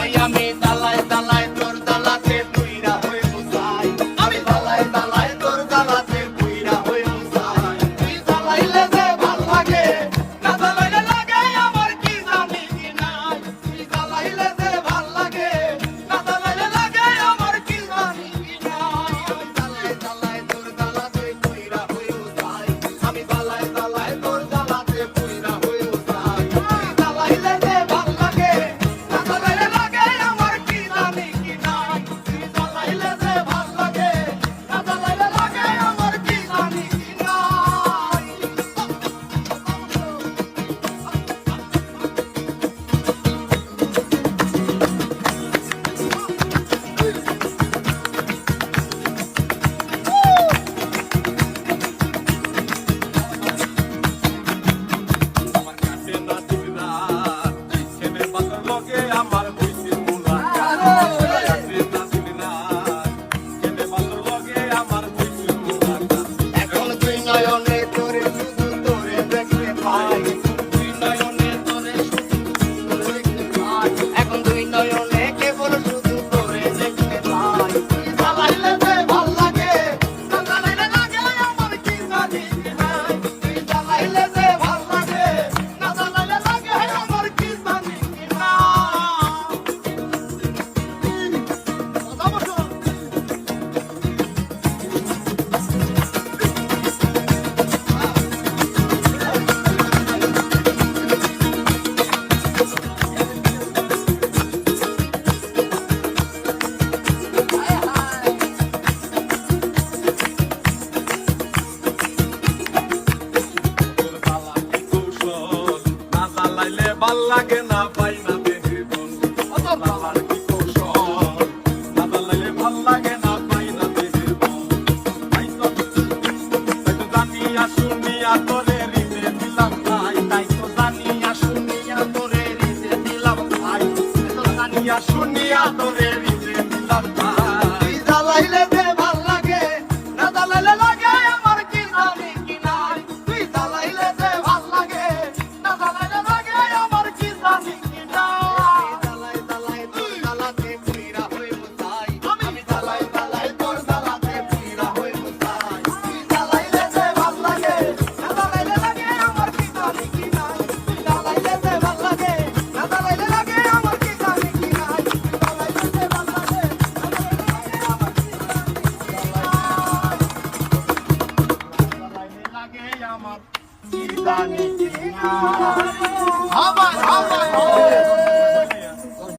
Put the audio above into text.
যাই আমি দালায় দালায় তোর দালাতে পুইরা হয়ে মুসাই আমি দালায় দালায় তোর দালাতে পুইরা হয়ে মুসাই তুই দালাইলে যে ভাল লাগে না দালাইলে লাগে আমার কি জানি কি নাই তুই দালাইলে যে ভাল লাগে না দালাইলে লাগে আমার কি জানি কি নাই দালায় দালায় তোর দালাতে পুইরা হয়ে মুসাই আমি দালায় দালায় তোর দালাতে পুইরা হয়ে মুসাই তুই দালাইলে যে ভাল লাগে না দালাইলে লাগে আমার কি জানি কি নাই তুই দালাইলে যে ভাল লাগে না দালাইলে লাগে আমার কি জানি কি নাই আমার কাছে না দিবরা কেনে বাতর লগে আমার হইছে মুলাকাত কাছে না দিবরা কেনে বাতর লগে আমার হইছে মুলাকাত এখন তুই নয়নে তোরে শুধু তোরে দেখতে পাই তুই নয়নে তোরে শুধু তোরে দেখতে পাই এখন তুই নয়নে কেবল শুধু তোরে দেখতে পাই তুই দালাইলে যে ভাল লাগে না দালাইলে লাগে আমার কি জানি কি নাই তুই দালাইলে যে ভাল লাগে না দালাইলে লাগে আমার কি জানি কি নাই তোর বালা কি কৌশল না জ্বালাইলে ভাল লাগে না পাই না দেহে বল তোর বালার কি কৌশল না জ্বালাইলে ভাল লাগে না পাই না দেহে বল তাই তো জানিয়া শুনিয়া তোরে হৃদয়ে দিলাম ভাই তাই তো জানিয়া শুনিয়া তোরে হৃদয়ে দিলাম ভাই জানিয়া শুনিয়া তোরে